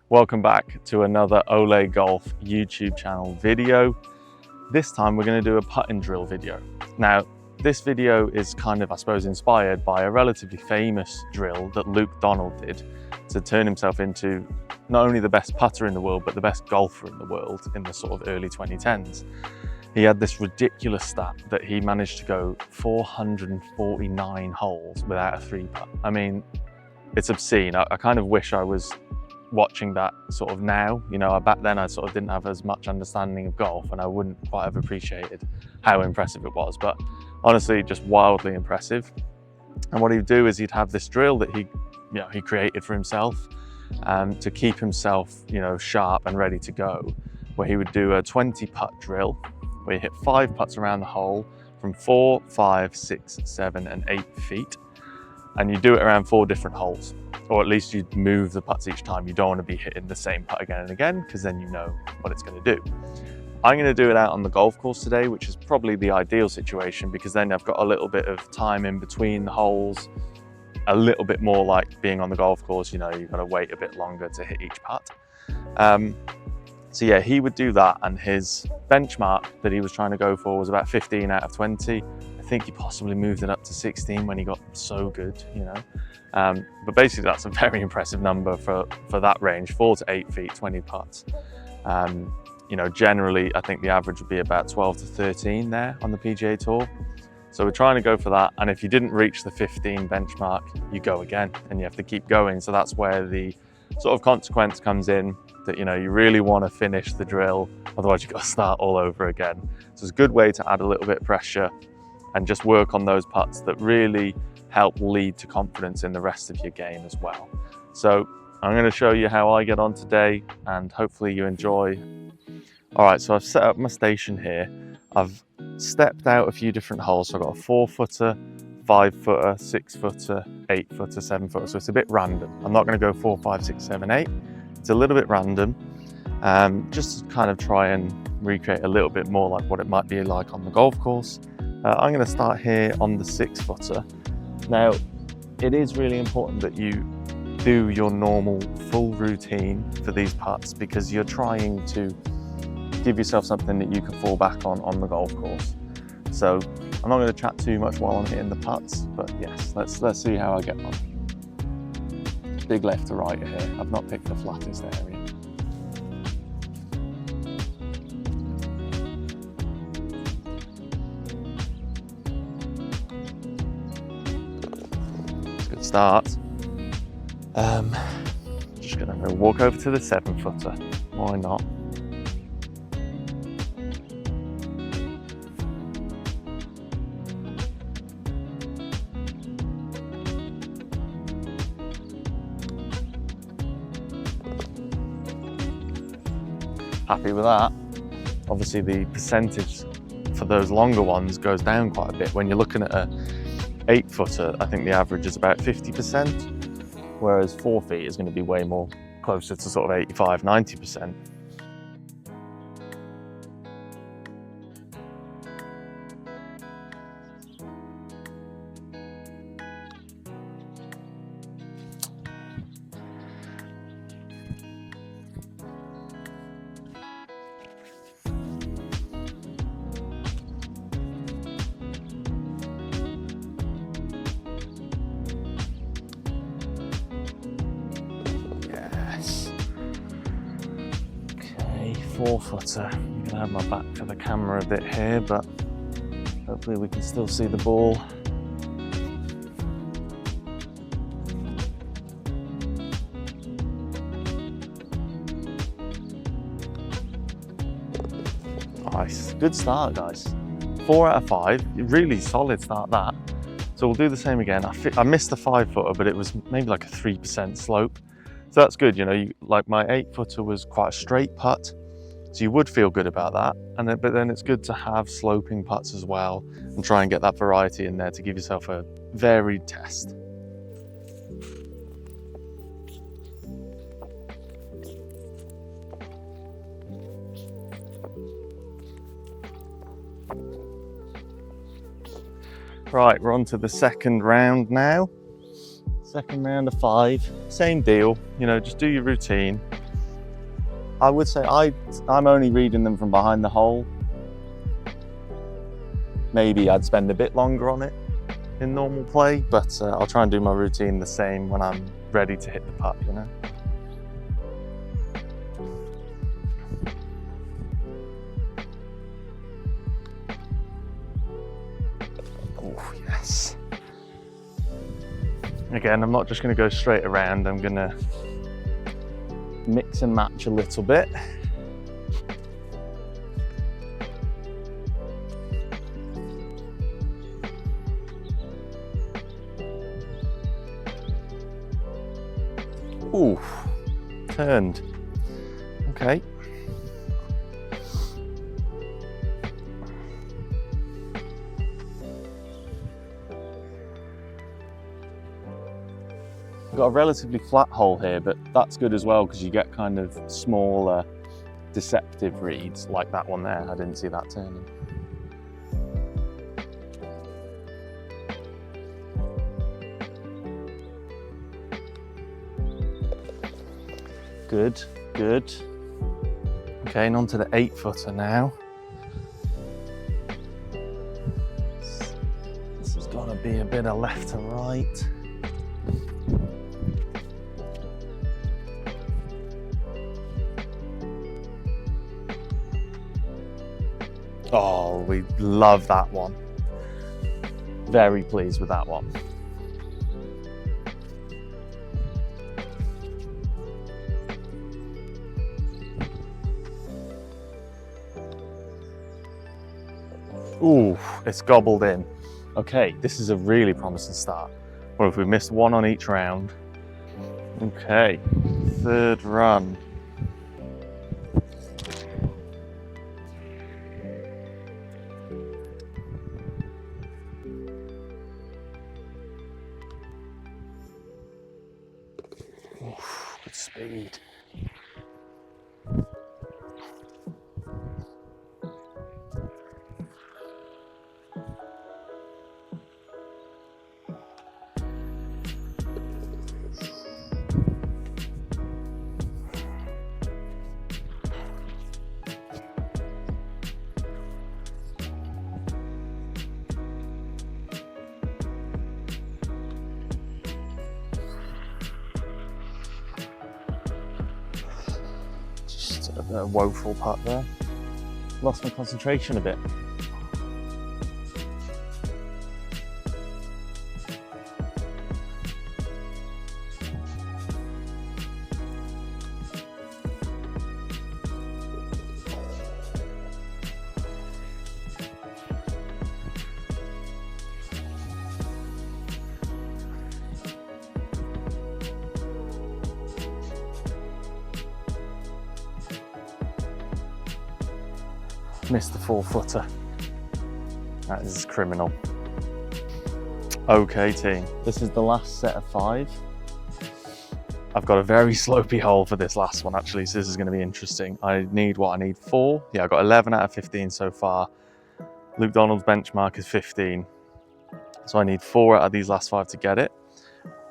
Welcome back to another Ole Golf YouTube channel video. This time we're going to do a putting drill video. Now, this video is kind of, I suppose, inspired by a relatively famous drill that Luke Donald did to turn himself into not only the best putter in the world, but the best golfer in the world in the sort of early 2010s. He had this ridiculous stat that he managed to go 449 holes without a three putt. I mean, it's obscene. I kind of wish I was watching that sort of now. You know, back then I sort of didn't have as much understanding of golf and I wouldn't quite have appreciated how impressive it was, but honestly just wildly impressive. And what he'd do is he'd have this drill that he created for himself to keep himself, sharp and ready to go, where he would do a 20 putt drill where you hit 5 putts around the hole from 4, 5, 6, 7 and 8 feet, and you do it around 4 different holes. Or at least you move the putts each time. You don't want to be hitting the same putt again and again, because then you know what it's going to do. I'm going to do it out on the golf course today, which is probably the ideal situation, because then I've got a little bit of time in between the holes, a little bit more like being on the golf course. You've got to wait a bit longer to hit each putt. So yeah, he would do that, and his benchmark that he was trying to go for was about 15 out of 20. I think he possibly moved it up to 16 when he got so good, but basically that's a very impressive number for that range, 4 to 8 feet, 20 putts. Generally I think the average would be about 12 to 13 there on the PGA Tour. So we're trying to go for that, and if you didn't reach the 15 benchmark, you go again and you have to keep going. So that's where the sort of consequence comes in, that you really want to finish the drill, otherwise you've got to start all over again. So it's a good way to add a little bit of pressure and just work on those putts that really help lead to confidence in the rest of your game as well. So I'm going to show you how I get on today, and hopefully you enjoy. All right, so I've set up my station here. I've stepped out a few different holes. So I've got a 4-footer, 5-footer, 6-footer, 8-footer, 7-footer. So it's a bit random. I'm not going to go 4, 5, 6, 7, 8. It's a little bit random, just to kind of try and recreate a little bit more like what it might be like on the golf course. I'm going to start here on the 6-footer. Now, it is really important that you do your normal full routine for these putts, because you're trying to give yourself something that you can fall back on the golf course. So I'm not going to chat too much while I'm hitting the putts, but yes, let's see how I get on. Big left to right here. I've not picked the flattest area. Good start. Just gonna go walk over to the 7-footer. Why not? Happy with that. Obviously the percentage for those longer ones goes down quite a bit. When you're looking at a 8-footer, I think the average is about 50%, whereas 4 feet is going to be way more closer to sort of 85, 90%. Yes. Okay, 4-footer. I'm gonna have my back to the camera a bit here, but hopefully we can still see the ball. Nice, good start, guys. 4 out of 5, really solid start that. So we'll do the same again. I missed the 5-footer, but it was maybe like a 3% slope. So that's good, like my 8-footer was quite a straight putt, so you would feel good about that. But then it's good to have sloping putts as well, and try and get that variety in there to give yourself a varied test. Right, we're on to the second round now. Second round of 5, same deal, just do your routine. I would say I'm only reading them from behind the hole. Maybe I'd spend a bit longer on it in normal play, but I'll try and do my routine the same when I'm ready to hit the putt, you know? Oh, yes. Again, I'm not just going to go straight around, I'm going to mix and match a little bit. Ooh, turned. Okay. I've got a relatively flat hole here, but that's good as well because you get kind of smaller deceptive reads like that one there. I didn't see that turning. Good, good. Okay, and on to the 8-footer now. This is gonna be a bit of left to right. Oh, we love that one. Very pleased with that one. Ooh, it's gobbled in. Okay, this is a really promising start. Well, if we missed one on each round. Okay, third run. Oof, good speed. A woeful putt there. Lost my concentration a bit. Missed the 4-footer. That is criminal. Okay team, this is the last set of 5. I've got a very slopey hole for this last one actually, so this is going to be interesting. I need 4. Yeah, I got 11 out of 15 so far. Luke Donald's benchmark is 15. So I need 4 out of these last 5 to get it.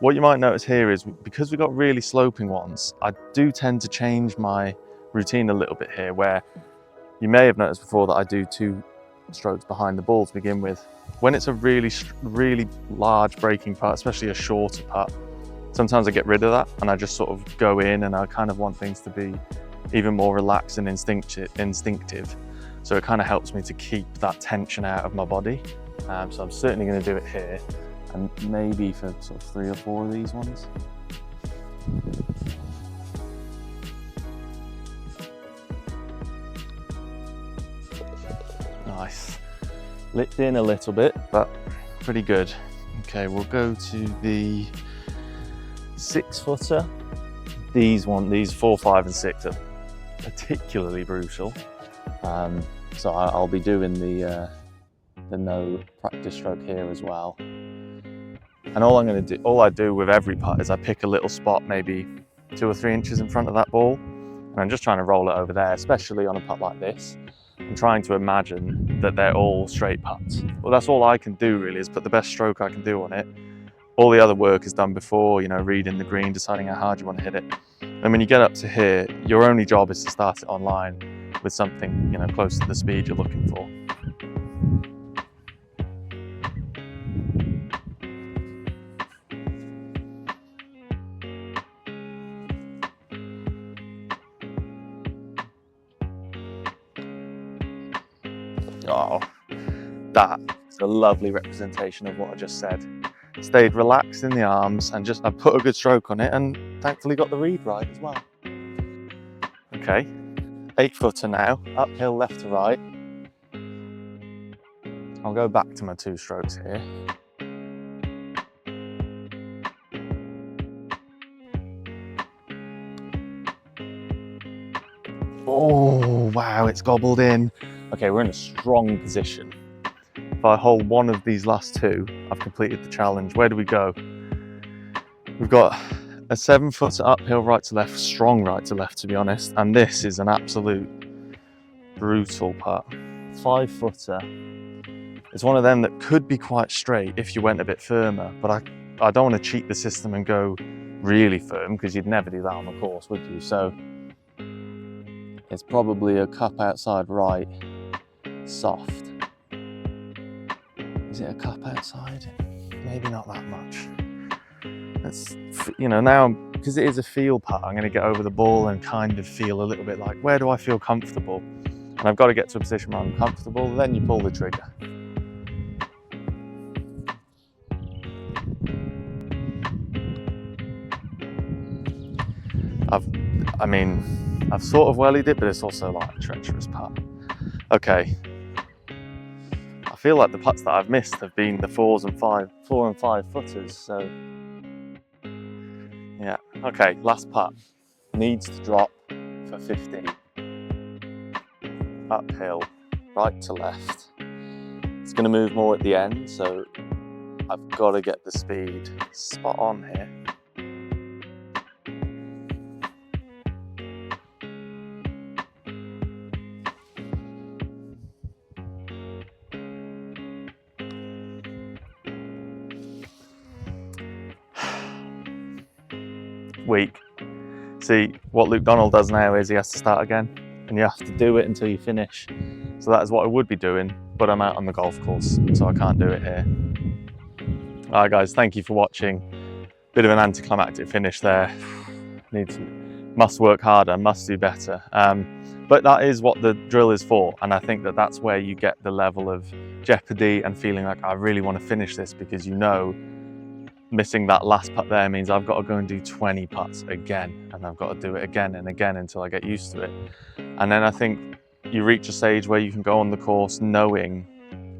What you might notice here is because we got really sloping ones, I do tend to change my routine a little bit here, where you may have noticed before that I do 2 strokes behind the ball to begin with. When it's a really large breaking putt, especially a shorter putt, sometimes I get rid of that and I just sort of go in, and I kind of want things to be even more relaxed and instinctive. So it kind of helps me to keep that tension out of my body. So I'm certainly going to do it here, and maybe for sort of 3 or 4 of these ones. Nice. Lipped in a little bit, but pretty good. Okay, we'll go to the 6-footer. These 4, 5 and 6 are particularly brutal. So I'll be doing the no practice stroke here as well. And all I do with every putt is I pick a little spot, maybe 2 or 3 inches in front of that ball, and I'm just trying to roll it over there, especially on a putt like this. I'm trying to imagine that they're all straight putts. Well, that's all I can do really, is put the best stroke I can do on it. All the other work is done before, you know, reading the green, deciding how hard you want to hit it. And when you get up to here, your only job is to start it online with something, you know, close to the speed you're looking for. Oh, that's a lovely representation of what I just said. Stayed relaxed in the arms and I put a good stroke on it and thankfully got the read right as well. Okay, 8-footer now, uphill left to right. I'll go back to my 2 strokes here. Oh, wow, it's gobbled in. Okay, we're in a strong position. If I hold one of these last 2, I've completed the challenge. Where do we go? We've got a 7-footer uphill right to left, strong right to left to be honest, and this is an absolute brutal putt. 5-footer. It's one of them that could be quite straight if you went a bit firmer, but I don't want to cheat the system and go really firm because you'd never do that on the course, would you? So it's probably a cup outside right, soft. Is it a cup outside? Maybe not that much. It's, you know, now because it is a feel putt, I'm going to get over the ball and kind of feel a little bit like, where do I feel comfortable? And I've got to get to a position where I'm comfortable, then you pull the trigger. I've sort of wellied it, but it's also like a treacherous putt. Okay. I feel like the putts that I've missed have been the 4 and 5 footers, so yeah. Okay, last putt. Needs to drop for 15. Uphill, right to left. It's going to move more at the end, so I've got to get the speed spot on here. Weak. See, what Luke Donald does now is he has to start again, and you have to do it until you finish. So that is what I would be doing, but I'm out on the golf course, so I can't do it here. All right, guys, thank you for watching. Bit of an anticlimactic finish there. Must work harder, must do better. But that is what the drill is for, and I think that that's where you get the level of jeopardy and feeling like I really want to finish this, because you know missing that last putt there means I've got to go and do 20 putts again, and I've got to do it again and again until I get used to it. And then I think you reach a stage where you can go on the course knowing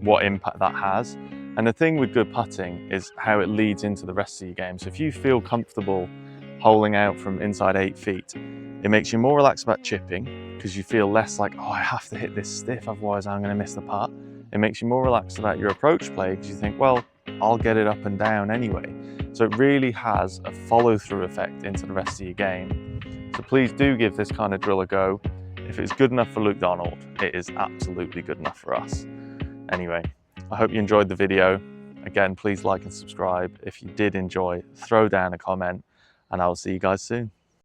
what impact that has. And the thing with good putting is how it leads into the rest of your game. So if you feel comfortable holing out from inside 8 feet, it makes you more relaxed about chipping, because you feel less like, oh, I have to hit this stiff, otherwise I'm going to miss the putt. It makes you more relaxed about your approach play, because you think, well, I'll get it up and down anyway. So it really has a follow-through effect into the rest of your game. So please do give this kind of drill a go. If it's good enough for Luke Donald, it is absolutely good enough for us. Anyway, I hope you enjoyed the video. Again, please like and subscribe. If you did enjoy, throw down a comment, and I will see you guys soon.